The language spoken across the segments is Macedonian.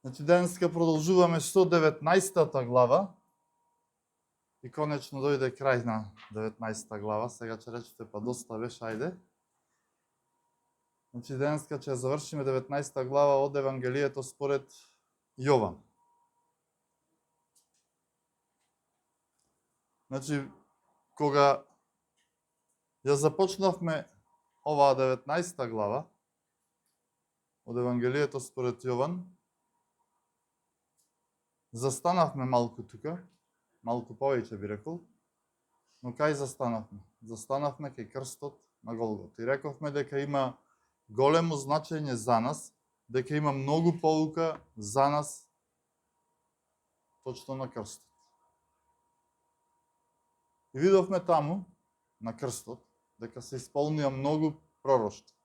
Значи, денеска продолжуваме 119-та глава и конечно дојде крај на 19-та глава. Сега ќе речете, па доста беше, ајде. Значи, денеска ќе завршиме 19-та глава од Евангелието според Јован. Значи, кога ја започнавме оваа 19-та глава од Евангелието според Јован, застанавме малку тука, малку повеќе би рекол, но кај застанавме? Застанавме кај крстот на Голгота и рековме дека има големо значење за нас, дека има многу поука за нас точно на крстот. И видовме таму, на крстот, дека се исполнија многу пророштва.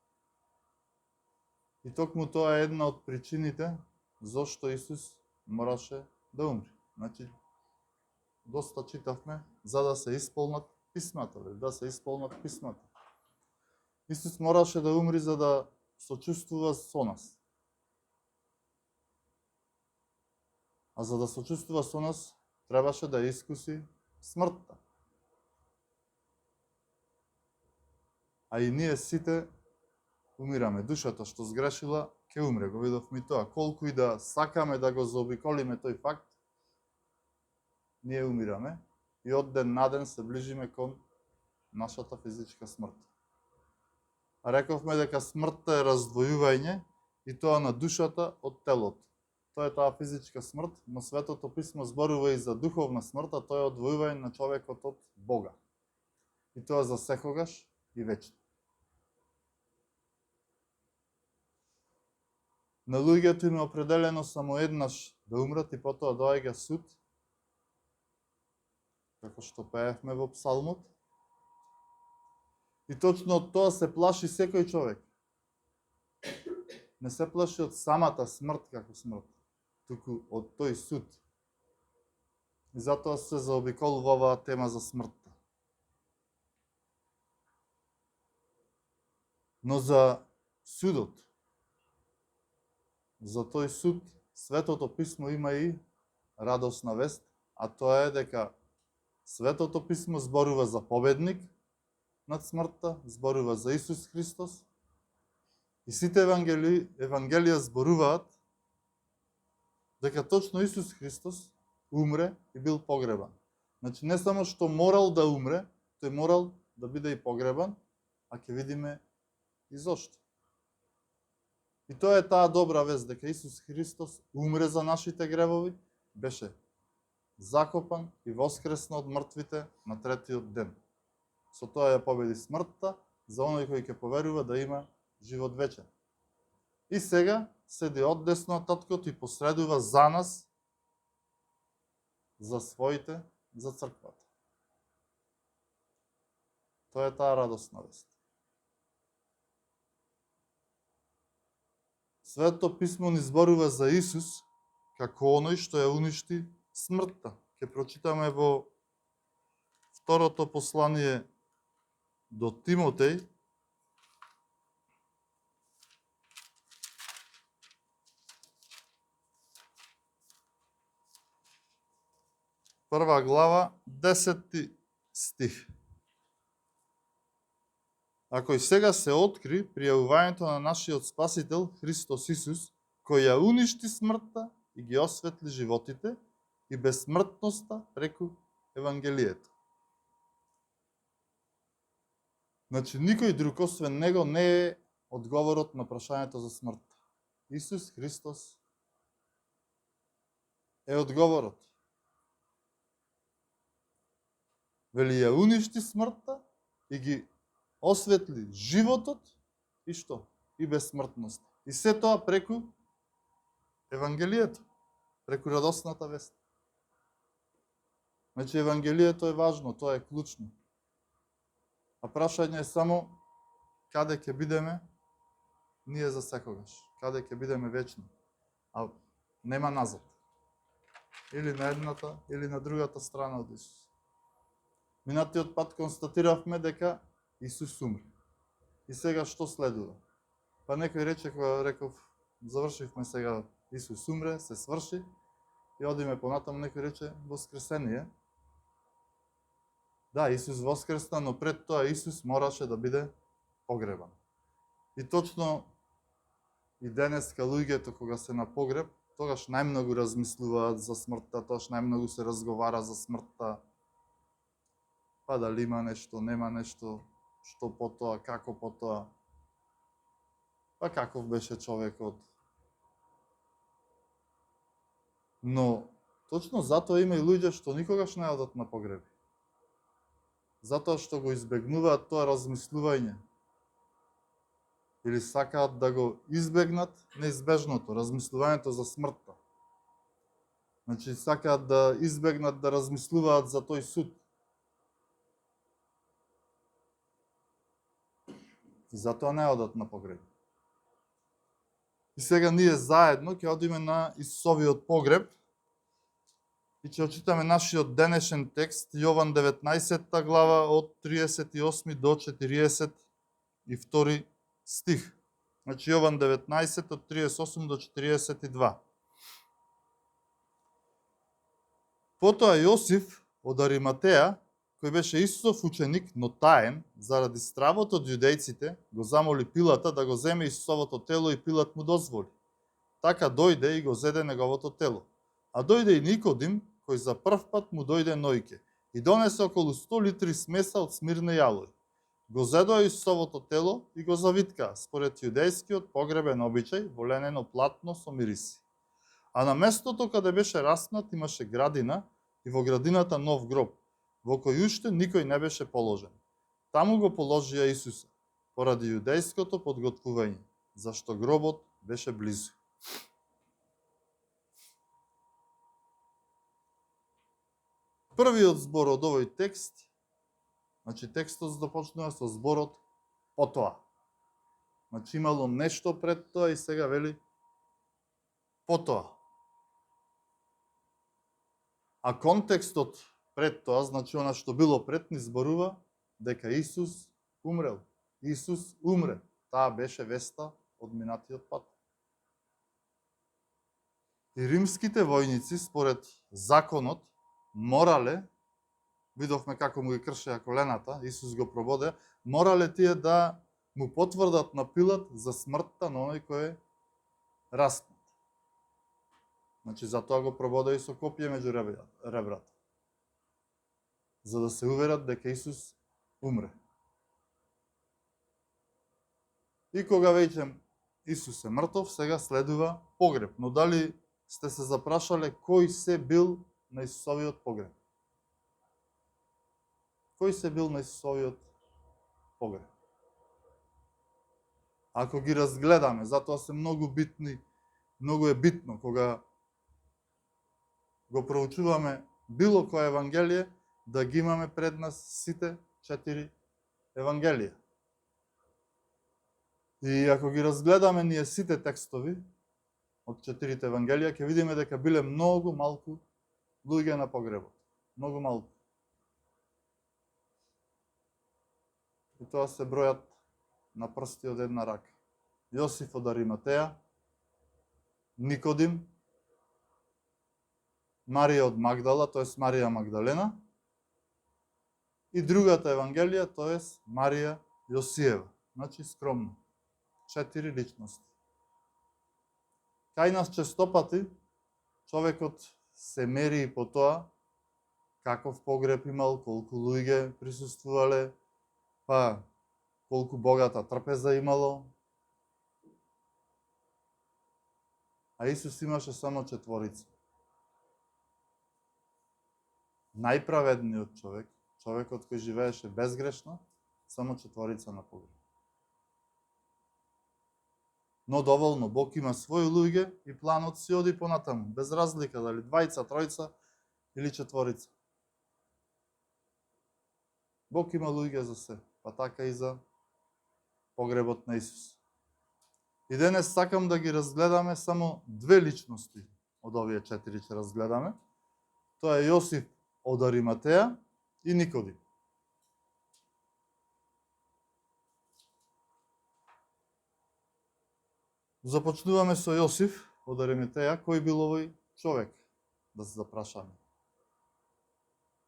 И токму тоа е една од причините зошто Исус мораше да умре. Значи, доста читавме за да се исполнат писмата, да се исполнат писмата. Исус мораше да умри за да сочувствува со нас. А за да сочувствува со нас, требаше да искуси смртта. А и ние сите умираме. Душата што сгрешила, ќе умре. Го видовме и тоа. Колку и да сакаме да го заобиколиме тој факт, ние умираме и од ден на ден се ближиме кон нашата физичка смрт. А рековме дека смртта е раздвојување и тоа на душата од телото. Тоа е таа физичка смрт, но Светото писмо зборува и за духовна смрт, а тоа е одвојување на човекот од Бога. И тоа за секогаш и вечно. На луѓето им е определено само еднаш да умрат и потоа доаѓа суд, како што пеевме во псалмот. И точно од тоа се плаши секој човек. Не се плаши од самата смрт како смрт, туку од тој суд. И затоа се заобиколува оваа тема за смртта. Но за судот, за тој суд, Светото писмо има и радосна вест, а тоа е дека Светото писмо зборува за победник над смртта, зборува за Исус Христос и сите евангелија зборуваат дека точно Исус Христос умре и бил погребан. Значи не само што морал да умре, тој морал да биде и погребан, а ќе видиме и зошто. И тоа е таа добра вест, дека Исус Христос умре за нашите гревови, беше закопан и воскресна од мртвите на третиот ден. Со тоа ја победи смртта, за оној кој ќе поверува да има живот вечен. И сега седи оддесно од Таткото и посредува за нас, за своите, за црквата. Тоа е таа радосна вест. Светото писмо ни зборува за Исус како оној што ја уништи смртта. Ќе прочитаме во второто послание до Тимотеј, прва глава, 10 стих. Ако и сега се откри при јавувањето на нашиот Спасител Христос Исус, кој ја уништи смртта и ги осветли животите и безсмртноста преку Евангелието. Значи, никој друг освен него не е одговорот на прашањето за смртта. Исус Христос е одговорот. Вели ја уништи смртта и ги осветли животот и што? И безсмртноста. И се тоа преку Евангелието, преку радосната вест. Значи, Евангелието е важно, тоа е клучно. А прашање е само каде ќе бидеме ние за секогаш, каде ќе бидеме вечно. А нема назад. Или на едната, или на другата страна од Исус. Минатиот пат констатиравме дека Исус умре. И сега што следува? Па некој рече, кога реков, завршивме сега Исус умре, се сврши и одиме понатаму, некој рече воскресение. Да, Исус воскресна, но пред тоа Исус мораше да биде погребан. И точно и денеска луѓето кога се на погреб, тогаш најмногу размислуваат за смртта, тогаш најмногу се разговара за смртта. Па дали има нешто, нема нешто, што потоа, како потоа. Па каков беше човекот. Но точно затоа има и луѓе што никогаш не одат на погреби. Затоа што го избегнуваат тоа размислување. Или сакаат да го избегнат неизбежното, размислувањето за смртта. Значи сакаат да избегнат да размислуваат за тој суд. И затоа не одат на погреби. И сега ние заедно ќе одиме на Исусовиот погреб и ќе очитаме нашиот денешен текст, Јован 19 глава од 38 до 42 стих. Значи Јован 19 од 38 до 42. Потоа Јосиф од Ариматеја, кој беше Исусов ученик, но таен, заради стравот од јудејците, го замоли Пилата да го земе Исусовото тело и Пилат му дозволи. Така дојде и го зеде неговото тело. А дојде и Никодим, кој за прв пат му дојде ноќе и донесе околу 100 литри смеса од смирне јалој. Го зедоа Исусовото тело и го завитка, според јудејскиот погребен обичај, во ленено платно со мириси. А на местото каде беше распнат имаше градина и во градината нов гроб, во кој уште никој не беше положен. Таму го положија Исуса, поради јудејското подготвување, зашто гробот беше близу. Првиот збор од овој текст, значи текстот започнува со зборот потоа. Значи имало нешто пред тоа и сега вели потоа. А контекстот пред тоа, значи она што било пред, ни зборува дека Исус умрел. Исус умре. Таа беше веста од минатиот пат. И римските војници, според законот, морале, видовме како му ги кршеа колената, Исус го прободе, морале тие да му потврдат на Пилат за смртта на оној кој е распнат. Значи, затоа го прободе и со копје меѓу ребрата. За да се уверат дека Исус умре. И кога веќе Исус е мртов, сега следува погреб. Но дали сте се запрашале кој се бил на Исусовиот погреб? Кој се бил на Исусовиот погреб? Ако ги разгледаме, затоа се многу битни, многу е битно кога го проучуваме било кое евангелие, да ги имаме пред нас сите 4 евангелија. И ако ги разгледаме ние сите текстови од 4 евангелија, ќе видиме дека биле многу малку луѓе на погребот. Многу малку. И тоа се бројат на прсти од една рака. Јосиф од Ариматеја, Никодим, Марија од Магдала, тоест Марија Магдалена, и другата евангелија, тоест Марија Јосиева. Значи скромно. 4 личности. Кај нас честопати човекот се мери и по тоа каков погреб имал, колку луѓе присуствувале, па колку богата трпеза имало. А Исус имаше само 4. Најправедниот човек, човекот кој живееше безгрешно, само 4 на погреб. Но доволно, Бог има своји луѓе и планот си оди понатаму, без разлика дали 2, 3 или 4. Бог има луѓе за се, па така и за погребот на Исус. И денес сакам да ги разгледаме само 2 личности од овие 4 ќе разгледаме. Тоа е Јосиф од Ариматеја и Никодим. Започнуваме со Јосиф од Ариматеја, кој бил овој човек, да се запрашаме.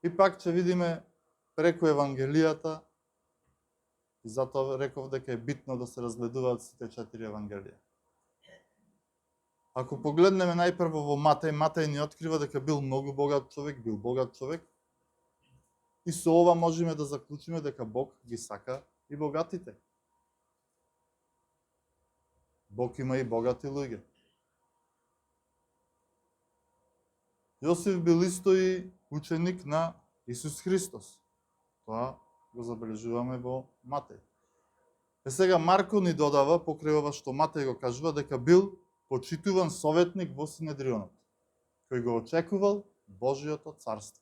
И пак ќе видиме преку Евангелијата, и затоа реков дека е битно да се разгледуваат сите 4 Евангелија. Ако погледнеме најпрво во Матеј ни открива дека бил многу богат човек, и со ова можеме да заклучиме дека Бог ги сака и богатите. Бог има и богати луѓе. Јосиф бил исто и ученик на Исус Христос. Тоа го забележуваме во Матеј. Сега Марко ни додава, покрај ова што Матеј го кажува, дека бил почитуван советник во Синедрионот, кој го очекувал Божиото царство.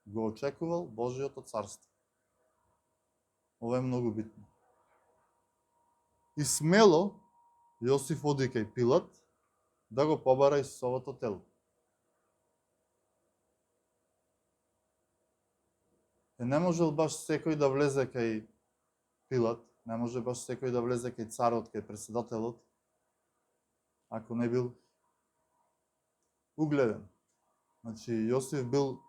Го очекувал Божиото царство. Ова е многу битно. И смело Јосиф оди кај Пилат да го побара Исусовото тело. Не можел баш секој да влезе кај Пилат, не може баш секој да влезе кај царот, кај председателот, ако не бил угледен. Значи, Јосиф бил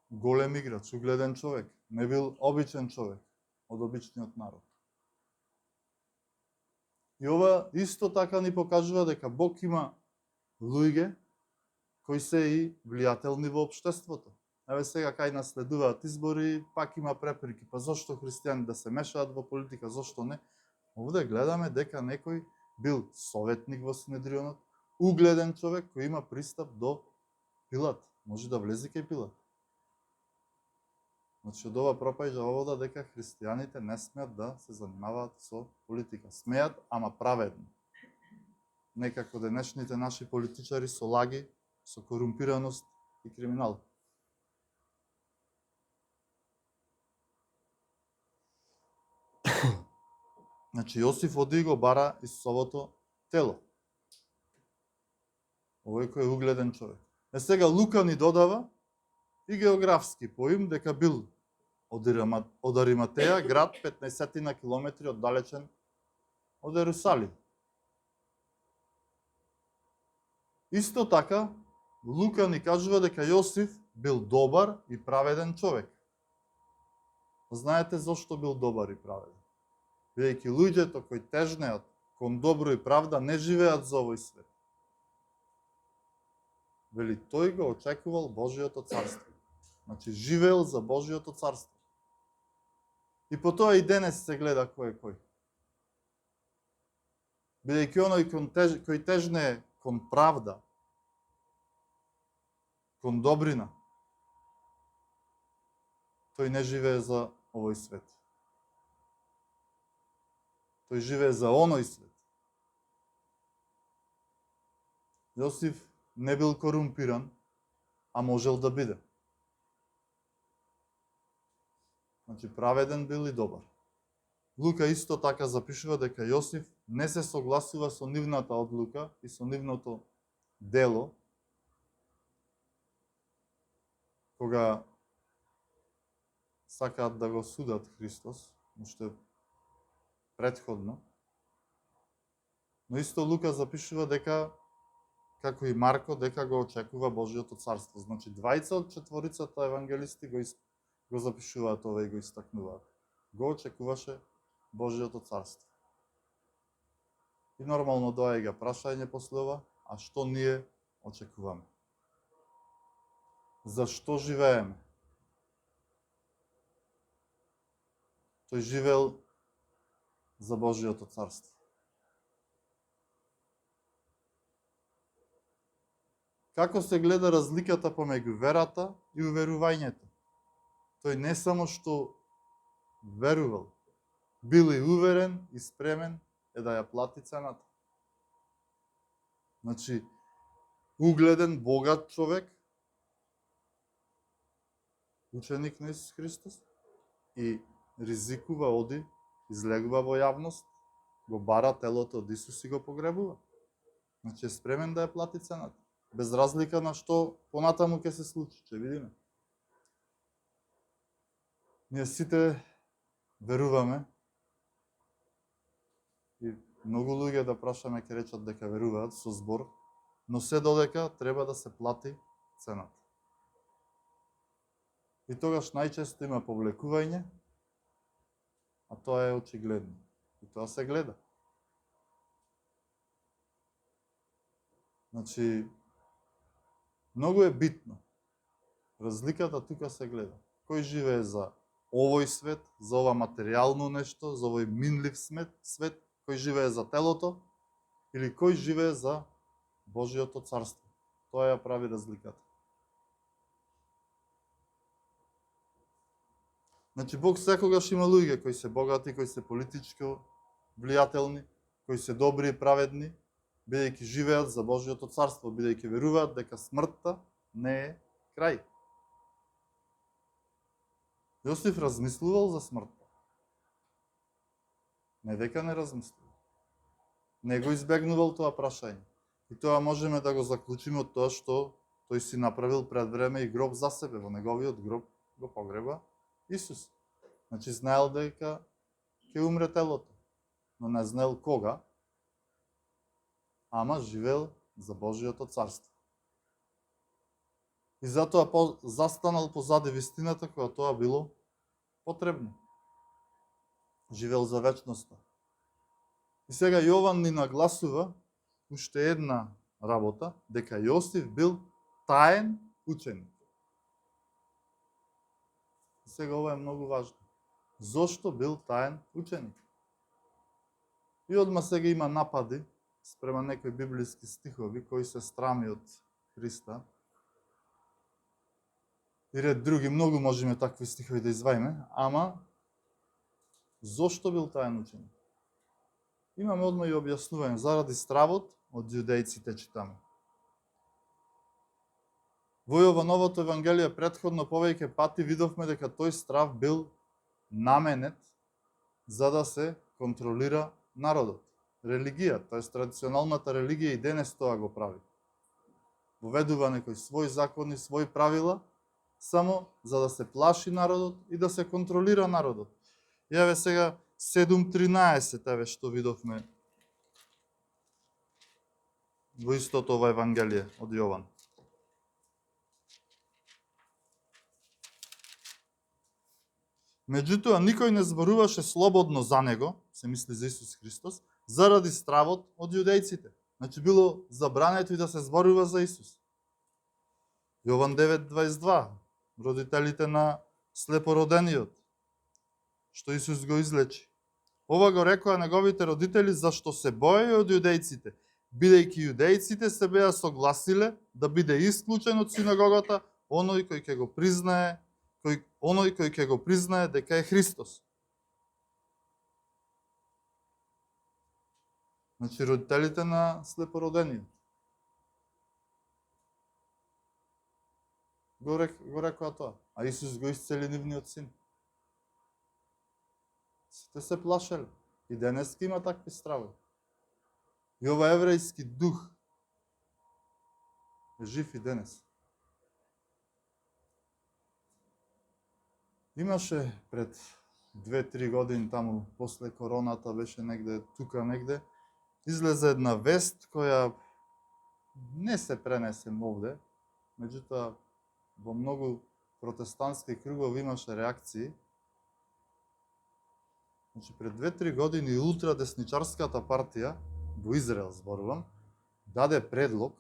голем играч, угледен човек, не бил обичен човек од обичниот народ. И ова исто така ни покажува дека Бог има луѓе кои се и влијателни во општеството. Еве сега кај нас следуваат избори, пак има препирки, па зошто христијани да се мешаат во политика, зошто не? Овде гледаме дека некој бил советник во Синедрионот, угледен човек кој има пристап до Пилат, може да влезе кај Пилат. Значи, од ова пропаѓа овода дека христијаните не смеат да се занимаваат со политика. Смеат, ама праведно. Некако денешните наши политичари со лаги, со корумпираност и криминал. Значи, Јосиф оди го бара Исусовото тело. Овој кој е угледен човек. Сега Лука ни додава и географски поим дека бил од Ариматеја, град 15 на километри оддалечен од Ерусалим. Исто така, Лука ни кажува дека Јосиф бил добар и праведен човек. Знаете зошто бил добар и праведен? Бидејќи луѓето кои тежнеат кон добро и правда не живеат за овој свет. Вели, тој го очекувал Божиото царство. Значи, живеел за Божиото царство. И по тоа и денес се гледа кој е кој. Бидејќи оној кој тежне кон правда, кон добрина, тој не живее за овој свет. Тој живее за оној свет. Јосиф не бил корумпиран, а можел да биде. Значи, праведен бил и добар. Лука исто така запишува дека Јосиф не се согласува со нивната одлука и со нивното дело, кога сакаат да го судат Христос, уште предходно. Но исто Лука запишува дека, како и Марко, дека го очекува Божиото царство. Значи, двајца од четворицата евангелисти го запишуваат ова и го истакнуваат. Го очекуваше Божиото царство. И нормално доаѓа прашање после ова, а што ние очекуваме? Зашто живееме? Тој живеел за Божиото царство. Како се гледа разликата помеѓу верата и уверувањето? Тој не само што верувал, бил и уверен и спремен е да ја плати цената. Значи, угледен, богат човек, ученик на Исус Христос, и ризикува, оди, излегува во јавност, го бара телото од Исус и го погребува. Значи, е спремен да ја плати цената. Без разлика на што понатаму ќе се случи, ќе видиме. Ние сите веруваме и Многу луѓе да прашаме ќе речат дека веруваат со збор, но се додека треба да се плати цената. И тогаш најчесто има повлекување, а тоа е очигледно. И тоа се гледа. Значи, многу е битно. Разликата тука се гледа. Кој живее за овој свет, за ова материјално нешто, за овој минлив свет, кој живее за телото, или кој живее за Божиото царство. Тоа ја прави разликата. Значи, Бог секогаш има луѓе кои се богати, кои се политичко влијателни, кои се добри и праведни, бидејќи живеат за Божиото царство, бидејќи веруваат дека смртта не е крај. Јосиф размислувал за смртта. Не дека не размислувал. Не го избегнувал тоа прашање. И тоа можеме да го заклучиме од тоа што тој си направил пред време и гроб за себе. Во неговиот гроб го погреба Исус. Значи, знаел дека ќе умре телото, но не знаел кога, ама живеел за Божиото царство. И затоа застанал позади вистината која тоа било потребно. Живеел за вечноста. И сега Јован ни нагласува уште една работа, дека Јосиф бил таен ученик. И сега ова е многу важно. Зошто бил таен ученик? И одма сега има напади спрема некои библиски стихови кои се страми од Христа. И ред други, многу можеме такви стихови да изваиме, ама зошто бил таен ученик? Имаме одма и објаснување, заради стравот од јудејците читаме. Во Јовановото Евангелие претходно повеќе пати видовме дека тој страв бил наменет за да се контролира народот. Религија, тоест традиционалната религија и денес тоа го прави. Воведува некои своји закони, своји правила, само за да се плаши народот и да се контролира народот. Јаве сега 7.13, еве што видовме во истото ова Евангелие од Јован. Меѓутоа, никој не зборуваше слободно за него, се мисли за Исус Христос, заради стравот од јудејците. Значи, било забрането и да се зборува за Исус. Јован 9.22, родителите на слепородениот, што Исус го излечи. Ова го рекоа неговите родители зашто се боеја од јудејците, бидејќи јудејците се беа согласиле да биде исклучен од синагогата оној кој ќе го признае дека е Христос. Значи, родителите на слепородениот. Го рекоа тоа. А Исус го исцели нивниот син. Сите се плашеле. И денес има такви стравови. И ова еврејски дух е жив и денес. Имаше пред 2-3 години таму, после короната, беше негде, тука негде, излезе една вест која не се пренесе овде, меѓутоа во многу протестантски кругови имаше реакции. Значи, пред 2-3 години ултрадесничарската партија, во Израел зборувам, даде предлог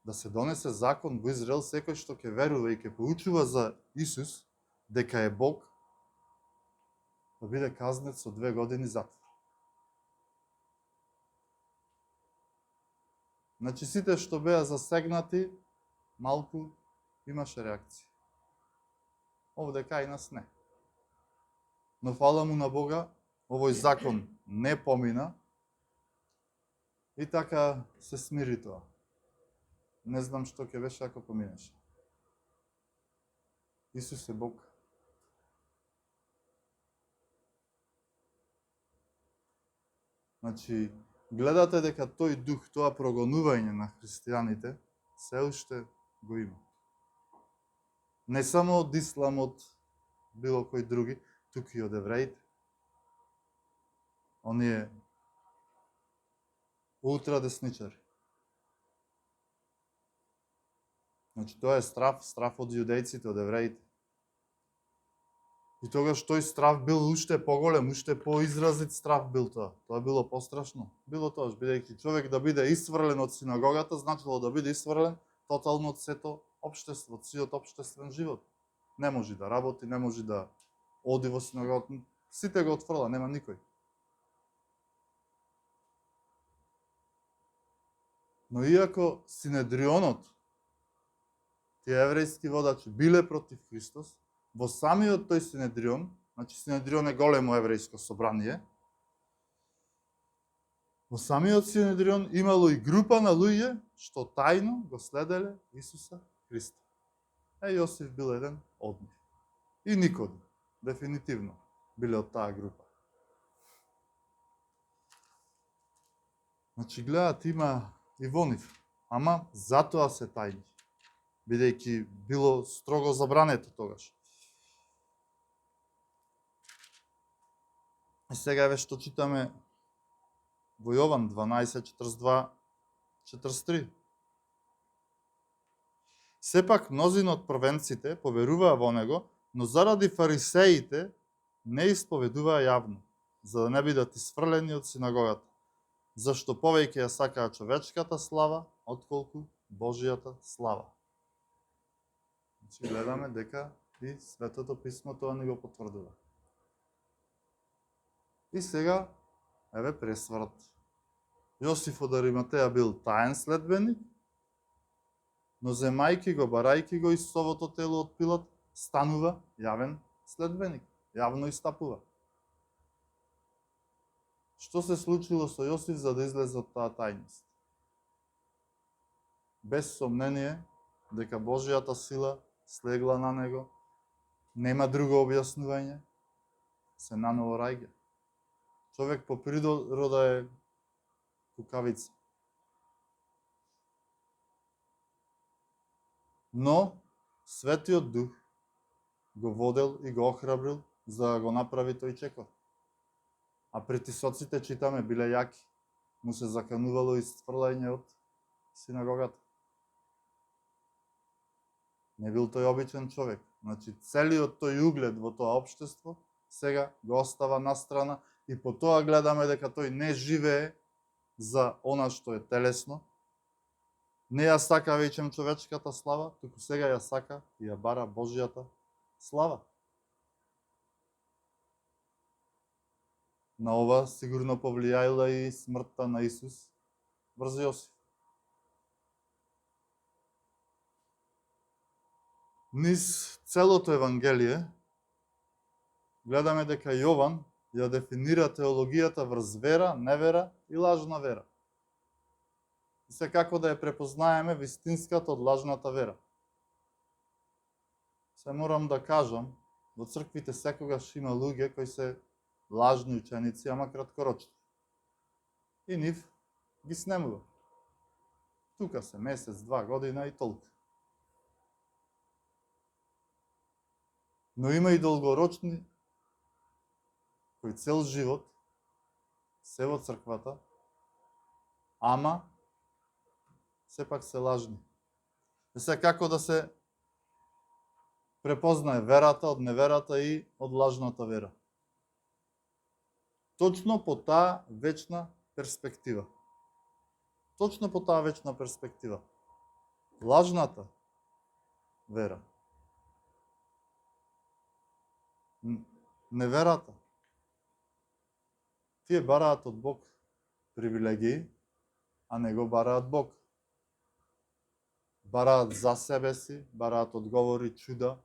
да се донесе закон во Израел секој што ќе верува и ќе поучува за Исус, дека е Бог, да биде казнет со 2 години затвор. Значи, сите што беа засегнати, малку имаше реакција. Овде кај нас не. Но фала му на Бога, овој закон не помина и така се смири тоа. Не знам што ќе беше ако поминеше. Исус е Бог. Значи, гледате дека тој дух, тоа прогонување на христијаните, се уште го има. Не само од ислам, од било кој други, туку и од евреите. Оние ултрадесничари. Значи, тоа е страв од јудејците, од евреите. И тогаш тој страв бил уште поголем, уште поизразит страв бил тоа. Тоа било пострашно. Било тоа, бидејќи човек да биде исфрлен од синагогата, значило да биде исфрлен тотално од сето општество, од сиот општествен живот. Не може да работи, не може да оди во синагогата. Сите го отфрла, нема никој. Но иако Синедрионот, тие еврејски водачи биле против Христос, во самиот тој Синедрион, значи Синедрион е големо еврејско собрание, во самиот Синедрион имало и група на луѓе што тајно го следеле Исуса Христа. Јосиф бил еден од нив. И Никодим, дефинитивно, биле од таа група. Значи, гледат, има и во нив, ама затоа се тајни, бидејќи било строго забрането тогаш. И сега еве што читаме во Јован 12:42-43. Сепак мнозина од првенците поверуваа во него, но заради фарисеите не исповедуваа јавно, за да не бидат исфрлени од синагогата, зашто повеќе ја сакаа човечката слава, отколку Божијата слава. Значи, гледаме дека и Светото писмо тоа ни го потврдува. И сега, еве пресврат. Јосиф од Ариматеја бил таен следбеник, но земајки го, барајки го Исусовото тело од Пилат, станува јавен следбеник, јавно истапува. Што се случило со Јосиф за да излезе од таа тајност? Без сомнение дека Божијата сила слегла на него, нема друго објаснување, се наново раѓа. Човек по природа е кукавица. Но Светиот Дух го водел и го охрабрил за да го направи тој чекор. А притисоците, читаме, биле јаки. Му се заканувало исфрлање од синагогата. Не бил тој обичен човек. Значи, целиот тој углед во тоа општество сега го остава настрана и по тоа гледаме дека тој не живее за она што е телесно, не ја сака веќе човечката слава, туку сега ја сака и ја бара Божијата слава. На ова сигурно повлијаила и смртта на Исус врз Јосиф. Низ целото Евангелие гледаме дека Јован ја дефинира теологијата врз вера, невера и лажна вера. И се како да ја препознаеме вистинската од лажната вера. Се морам да кажам, во црквите секогаш има луѓе кои се лажни ученици, ама краткорочни. И нив ги снемува. Тука се месец, 2 година и толку. Но има и долгорочни кои цел живот се во црквата, ама сепак се лажни. И се како да се препознае верата од неверата и од лажната вера. Точно по таа вечна перспектива. Точно по таа вечна перспектива. Лажната вера. Неверата. Тие бараат од Бог привилегии, а не го бараат Бог. Бараат за себе си, бараат одговори, чуда,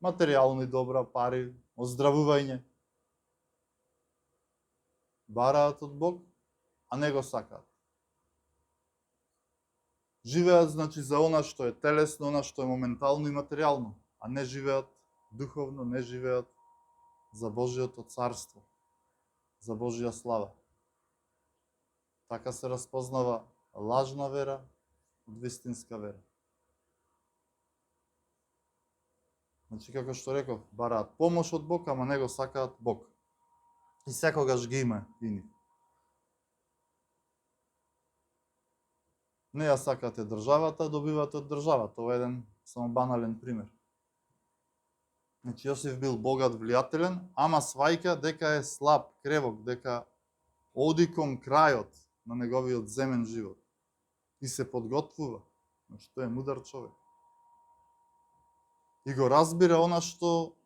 материјални добра, пари, оздравување. Бараат од Бог, а не го сакаат. Живеат, значи, за она што е телесно, она што е моментално и материјално, а не живеат духовно, не живеат за Божиото царство, за Божија слава. Така се распознава лажна вера од вистинска вера. Значи, како што реков, бараат помош од Бог, ама не го сакаат Бог. И секогаш ги има и нив. Не ја сакате државата, добивате од државата. Ова е еден само банален пример. Значи Јосиф бил богат, влијателен, ама свајка дека е слаб, кревок, дека оди кон крајот на неговиот земен живот. И се подготвува. Значи тој е мудар човек. И го разбира она што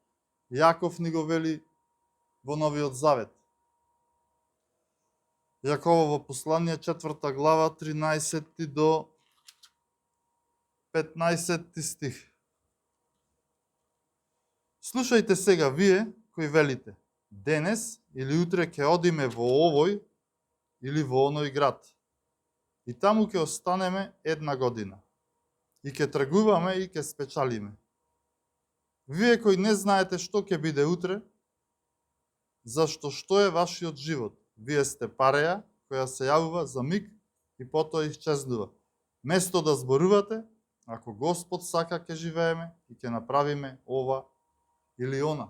Јаков ни го вели во Новиот Завет. Јаковово послание, 4 глава, 13 до 15 стих. Слушајте сега вие кои велите, денес или утре ќе одиме во овој или во оној град. И таму ќе останеме 1 година. И ќе тргуваме и ќе спечалиме. Вие кои не знаете што ќе биде утре, зашто што е вашиот живот? Вие сте пареја која се јавува за миг и потоа исчезнува. Место да зборувате, ако Господ сака ќе живееме и ќе направиме ова или она.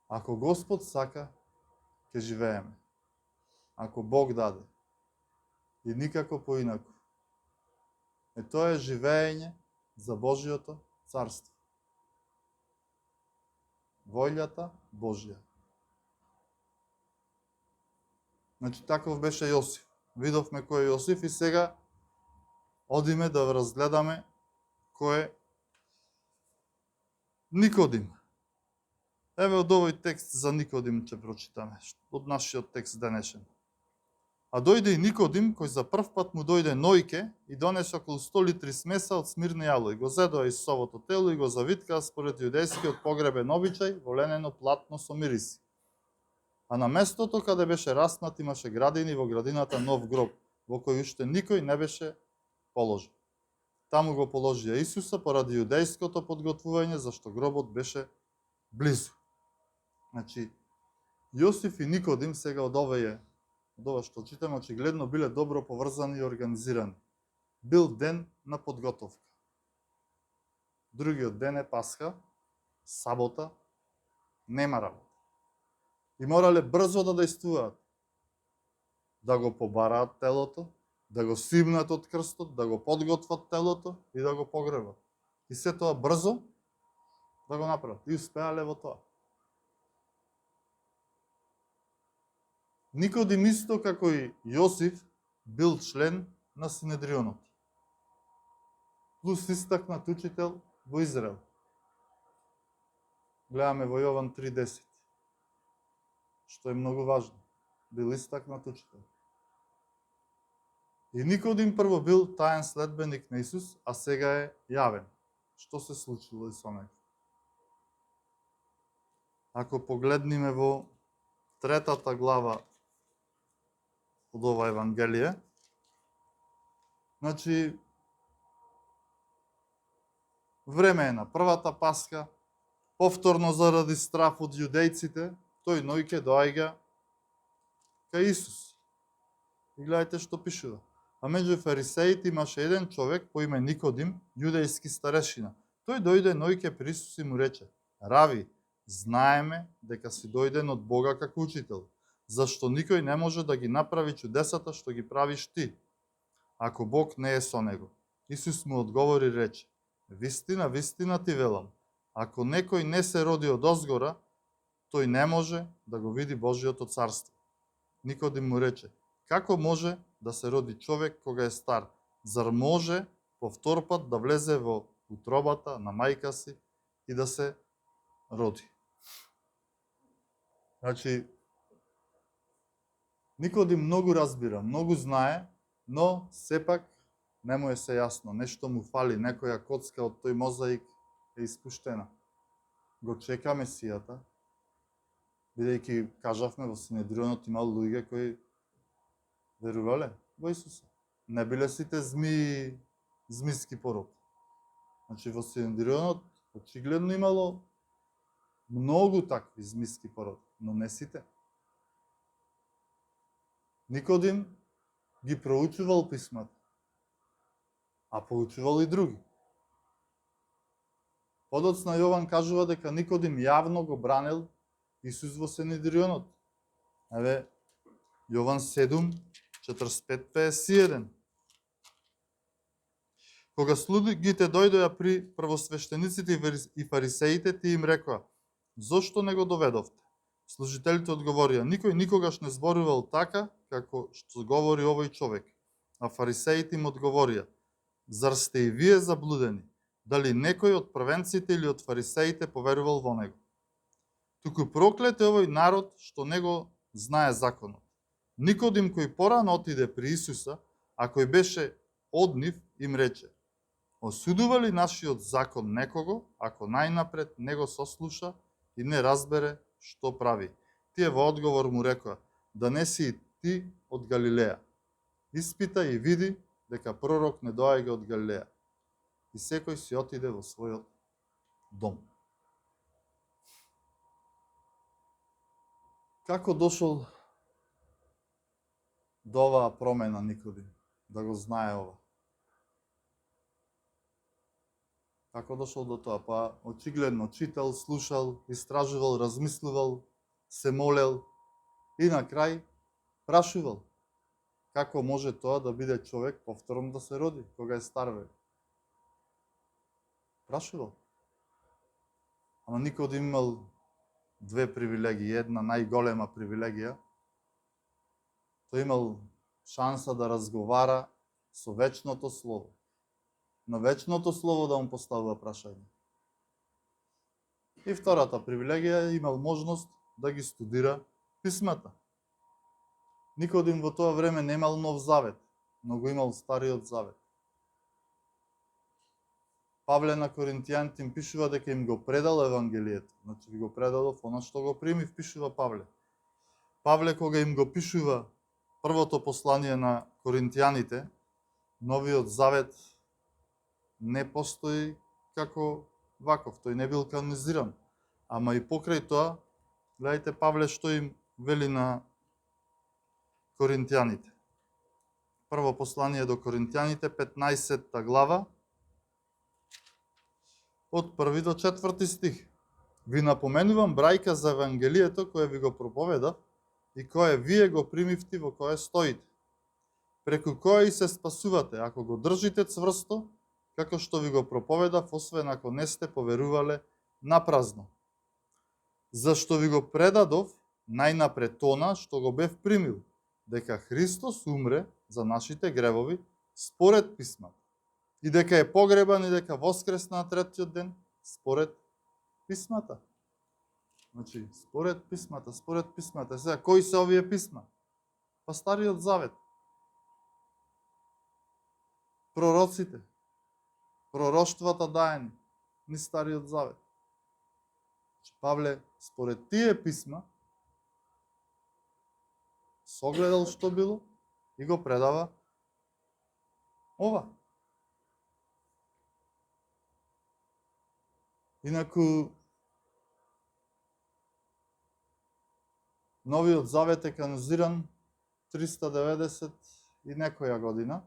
Ако Господ сака ќе живееме. Ако Бог даде. И никако поинаку. Тоа е живеење за Божиото царство. Волјата Божја. Значи, таков беше Јосиф. Видовме кој е Јосиф и сега одиме да разгледаме кој е Никодим. Еве од овој текст за Никодим ќе прочитаме, од нашиот текст денешен. А дојде и Никодим, кој за прв пат му дојде нојке и донесе околу 100 литри смеса од смирно јало. И го зедоа Исусовото тело и го завиткаа според јудејскиот погребен обичај во ленено платно со мириси. А на местото каде беше распнат имаше градини во градината нов гроб, во кој уште никој не беше положен. Таму го положија Исуса поради јудејското подготвување, зашто гробот беше близу. Значи, Јосиф и Никодим сега од ова што читаме, очигледно биле добро поврзани и организирани. Бил ден на подготовка. Другиот ден е Пасха, сабота, нема работа. И морале брзо да действуваат. Да го побараат телото, да го симнат од крстот, да го подготват телото и да го погребат. И се тоа брзо да го направат. И успеале во тоа. Никодим исто како и Јосиф бил член на Синедрионот. Плюс истакнат учител во Израел. Гледаме во Јован 3:10. Што е многу важно. Бил истакнат учител. И Никодим прво бил таен следбеник на Исус, а сега е јавен. Што се случило и со него? Ако погледниме во 3 глава од ова Евангелие, значи, време е на првата Пасха, повторно заради страф од јудејците, тој нојке доаѓа кај Исус. И гледajte што пишува. А меѓу фарисеите имаше еден човек по име Никодим, јудејски старешина. Тој дојде нојке при Исус и му рече: Рави, знаеме дека си дојден од Бога како учител, зашто никој не може да ги направи чудесата што ги правиш ти, ако Бог не е со него. Исус му одговори и рече: Вистина, вистина ти велам, ако некој не се роди од озгора, тој не може да го види Божиото царство. Никодим му рече: Како може да се роди човек кога е стар? Зар може по втор пат да влезе во утробата на мајка си и да се роди? Значи, Никодим многу разбира, многу знае, но сепак не му е се јасно. Нешто му фали, некоја коцка од тој мозаик е испуштена. Го чека Месијата, бидејќи кажавме во Синедрионот имал луѓе кои верувале во Исуса. Не биле сите змиски порок. Значи во Синедрионот очигледно имало многу такви змиски порок, но не сите. Никодим ги проучувал писмата, а поучувал и други. Подоцна Јован кажува дека Никодим јавно го бранил Исус во Синедрионот. Еве, Јован 7, 45-51. Кога слугите дојдоа при првосвештениците и фарисеите, тие им рекоа: зошто не го доведовте? Служителите одговорија: никој никогаш не зборувал така, како што говори овој човек. А фарисеите им одговорија: зар сте и вие заблудени? Дали некој од првенците или од фарисеите поверувал во него? Туку проклет е овој народ што не го знае законот. Никодим кој порано отиде при Исуса, а кој беше од нив, им рече: осудува ли нашиот закон некого, ако најнапред не го сослуша и не разбере што прави? Тие во одговор му рекоа: да не си и ти од Галилеја. Испита и види дека пророк не доаѓа од Галилеја. И секој си отиде во својот дом. Како дошол до оваа промена Никодим, да го знае ова? Како дошол до тоа? Па очигледно читал, слушал, истражувал, размислувал, се молел и на крај прашувал како може тоа да биде човек повторно да се роди кога е стар век. Прашувал. Ама Никодим имал две привилегии. Една најголема привилегија. Тој имал шанса да разговара со вечното слово. На вечното слово да му поставува прашање. И втората привилегија, имал можност да ги студира писмата. Никодим во тоа време немал Нов Завет, но го имал Стариот Завет. Павле на Коринтијаните им пишува дека им го предал Евангелието. Значи ви го предадов она што го примив, пишува Павле. Павле кога им го пишува првото послание на Коринтијаните, Новиот Завет не постои како ваков, тој не бил канонизиран. Ама и покрај тоа, гледajte Павле што им вели на Коринтијаните. Прво послание до Коринтијаните, 15 глава, од 1 до 4 стих. Ви напоменувам, брајка, за Евангелието кое ви го проповедав и кое вие го примивте, во кое стоите, преку кое и се спасувате, ако го држите цврсто, како што ви го проповедав, освен ако не сте поверувале напразно. Зашто ви го предадов најнапред она што го бев примил, дека Христос умре за нашите гревови според писмата, и дека е погребан и дека воскресна на третиот ден според писмата. Значи, според писмата, според писмата. Сега, кои се овие писма? Па Стариот Завет. Пророците. Пророштвата даени низ Стариот Завет. Павле, според тие писма, согледал што било и го предава ова. Инаку, Новиот Завет е канонизиран 390 и некоја година.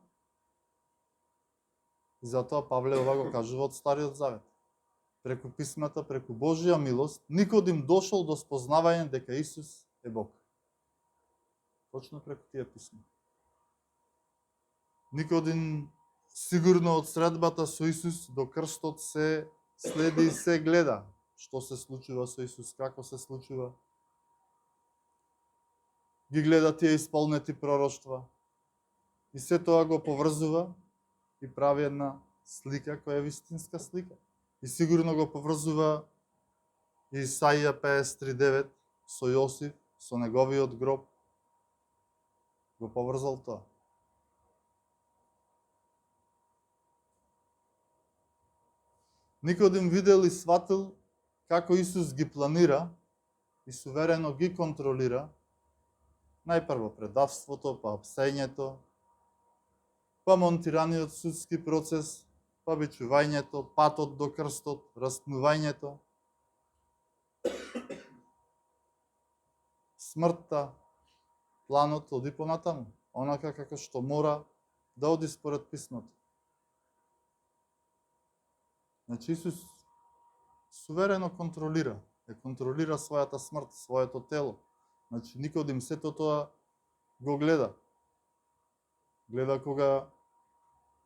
И затоа Павле ова го кажува од Стариот Завет. Преку писмата, преку Божја милост, Никодим дошол до спознавање дека Исус е Бог. Точно преку тие писма. Никодим сигурно од средбата со Исус до крстот се следи и се гледа што се случува со Исус, како се случува. Ги гледа тие исполнети пророштва и се тоа го поврзува и прави една слика која е вистинска слика. И сигурно го поврзува Исаија 53:9 со Јосиф, со неговиот гроб. Го поврзал тоа. Никодим видел и сватил како Исус ги планира и суверено ги контролира најпрво предавството, па апсењето, па монтираниот судски процес, па бичувањето, патот до крстот, распнувањето, смртта, планот оди понатаму, онака како што мора да оди според писмото. Значи Исус суверено контролира својата смрт, своето тело. Значи Никодим сето тоа го гледа. Гледа кога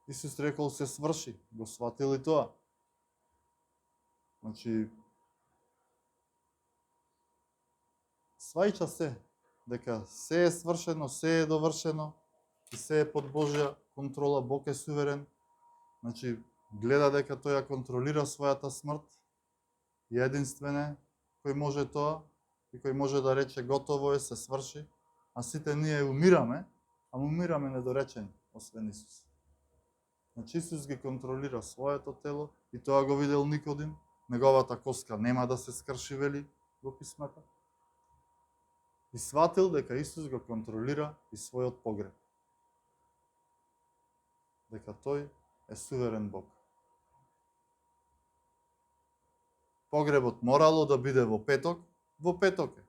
Исус рекол се сврши, го сватил и тоа. Значи, сваќа се, дека се е свршено, се е довршено и се е под Божја контрола, Бог е суверен. Значи, гледа дека тој ја контролира својата смрт и единствен е кој може тоа и кој може да рече готово е, се сврши, а сите ние умираме, а умираме недоречени, освен Исус. Значи Исус ги контролира своето тело и тоа го видел Никодим, неговата коска нема да се скрши, вели во писмата. И сватил дека Исус го контролира и својот погреб. Дека тој е суверен Бог. Погребот морало да биде во петок е.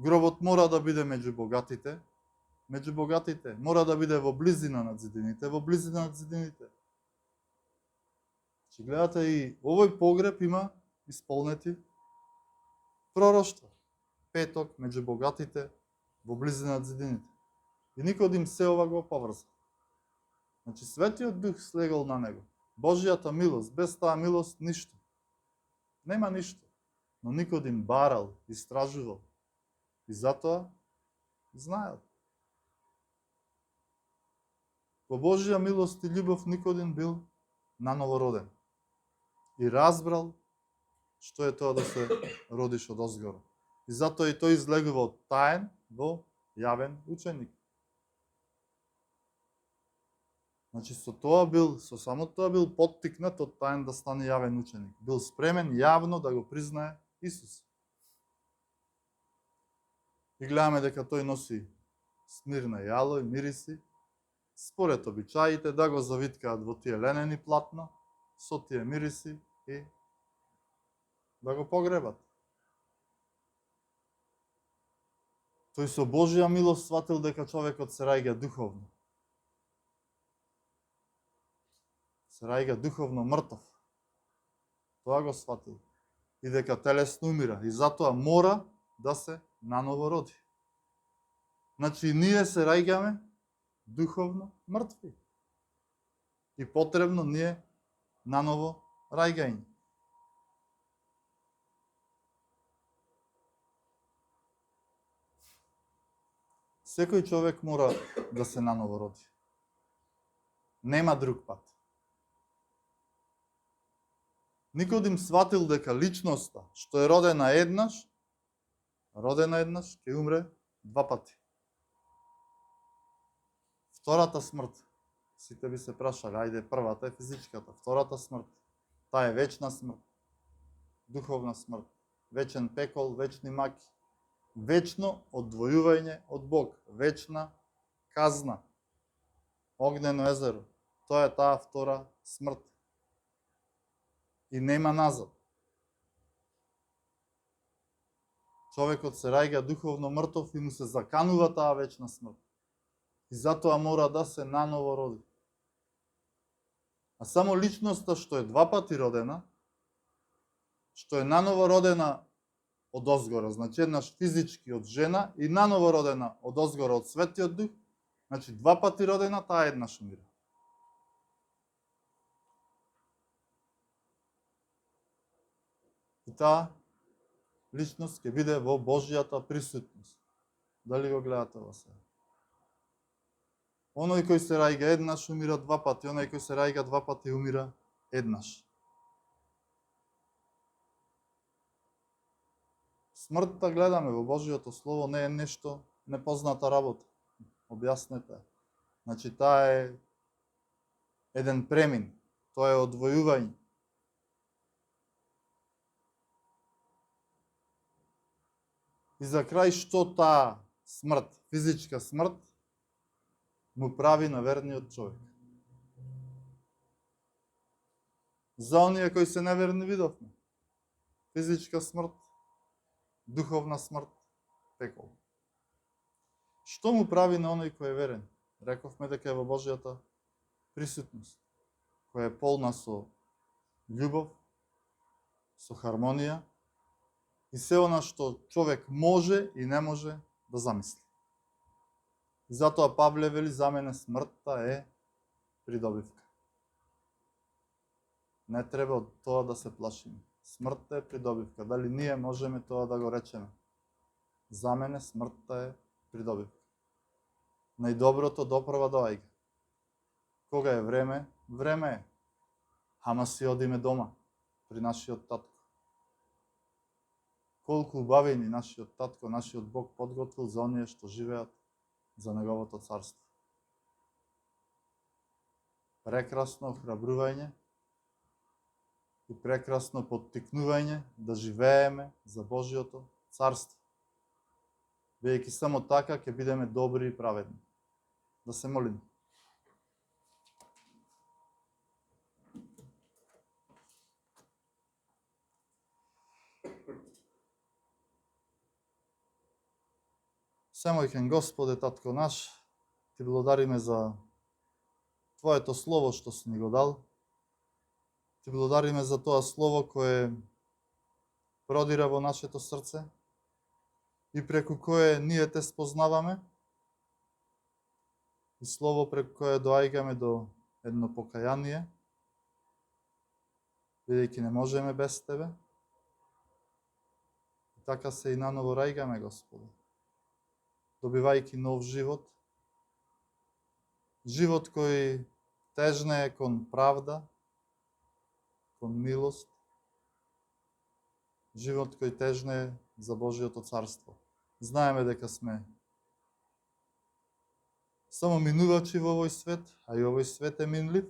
Гробот мора да биде меѓу богатите, мора да биде во близина на зидините, Че гледате и овој погреб има исполнети пророштва. Петок, меѓу богатите, во близина на зидините. И Никодим се ова го поврза. Значи Светиот Дух слегол на него. Божјата милост, без таа милост ништо. Нема ништо. Но Никодим барал, истражувал. И затоа знаел. По Божја милост и љубов Никодим бил наново роден. И разбрал што е тоа да се родиш од озгоро. И затоа и тој излегува од таен во јавен ученик. Значи со само тоа бил поттикнат од таен да стане јавен ученик. Бил спремен јавно да го признае Исус. И гледаме дека тој носи смирна јало и мириси, според обичаите, да го завиткаат во тие ленени платна, со тие мириси и да го погребат. Тој со Божја милост сватил дека човекот се раѓа духовно. Се раѓа духовно мртов. Тоа го сватил. И дека телесно умира. И затоа мора да се наново роди. Значи, ние се раѓаме духовно мртви. И потребно ние наново раѓање. Секој човек мора да се наново роди. Нема друг пат. Никодим сватил дека личноста, што е родена еднаш, ќе умре два пати. Втората смрт, сите би се прашали, ајде, првата е физичката, втората смрт, таа е вечна смрт, духовна смрт, вечен пекол, вечни маки, вечно одвојување од Бог, вечна казна, огнено езеро. Тоа е таа втора смрт. И нема назад. Човекот се раѓа духовно мртов и му се заканува таа вечна смрт. И затоа мора да се наново роди. А само личноста што е два пати родена, што е наново родена од озгора, значи еднаш физички од жена и наново родена од озгора од Светиот Дух, значи два пати родена, таа еднаш умира. И таа личност ќе биде во Божјата присутност. Дали го гледате ова се? Оној кој се раѓа еднаш умира два пати, оној кој се раѓа два пати умира еднаш. Смртта, гледаме во Божјото Слово, не е нешто непозната работа. Објаснете. Значи, таа е еден премин, тоа е одвојување. И за крај, што таа смрт, физичка смрт, му прави на верниот човек. За оние кои се неверни видовме. Физичка смрт, духовна смрт, пекол. Што му прави на оној кој е верен? Рековме дека е во Божјата присутност, која е полна со љубов, со хармонија и се она што човек може и не може да замисли. И затоа Павле вели, за мене смртта е придобивка. Не треба од тоа да се плашиме. Смртта е придобивка. Дали ние можеме тоа да го речеме? За мене смртта е придобивка. Најдоброто допрва доаѓа. Кога е време? Време е. Ама си одиме дома, при нашиот татко. Колку убави ни нашиот татко, нашиот Бог подготвил за оние што живеат за Неговото царство. Прекрасно охрабрување и прекрасно поттикнување да живееме за Божиото царство. Бидејќи само така ќе бидеме добри и праведни. Да се молиме. Семојкен Господе, Татко наш, Ти благодариме за Твоето Слово што си ни го дал. Ти благодариме за тоа Слово кое продира во нашето срце и преку кое ние Те спознаваме и Слово преку кое доаѓаме до едно покаяние, бидејќи не можеме без Тебе. И така се и наново раѓаме, Господе, добивајќи нов живот, живот кој тежне кон правда, кон милост, живот кој тежне за Божиото царство. Знаеме дека сме само минувачи во овој свет, а и овој свет е минлив.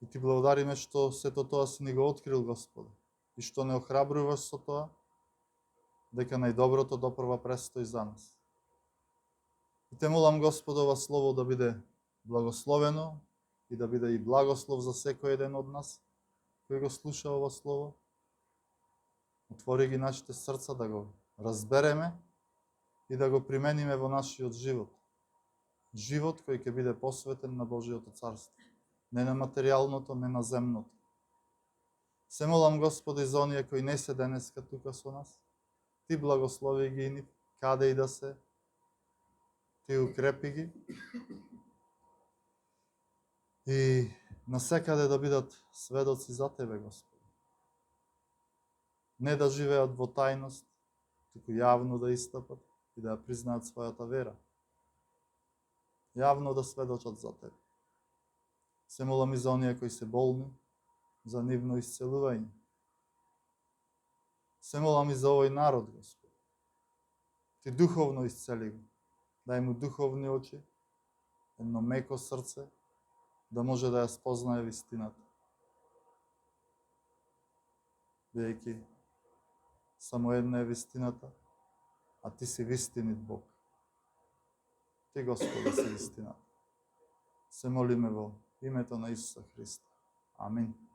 И Ти благодариме што сето тоа си ни го открил, Господе, и што не охрабруваш со тоа, дека најдоброто допрва престои за нас. И Те молам, Господе, ова Слово да биде благословено и да биде и благослов за секој еден од нас кој го слуша ова Слово. Отвори ги нашите срца да го разбереме и да го примениме во нашиот живот. Живот кој ќе биде посветен на Божиото царство. Не на материјалното, не на земното. Се молам, Господи, за оние кои не се денеска тука со нас. Ти благослови ги нив, каде и да се. Ти укрепи ги. И насекаде да бидат сведоци за Тебе, Господи. Не да живеат во тајност, туку јавно да истапат и да ја признаат својата вера. Јавно да сведочат за Тебе. Се молам и за оние кои се болни, за нивно исцелување. Се молам и за овој народ, Господи. Ти духовно исцели го. Дај му духовни очи, едно меко срце, да може да ја спознае вистината. Бидејќи само една е вистината, а Ти си вистинит Бог. Ти, Господи, си вистината. Се молиме во името на Исуса Христа. Амин.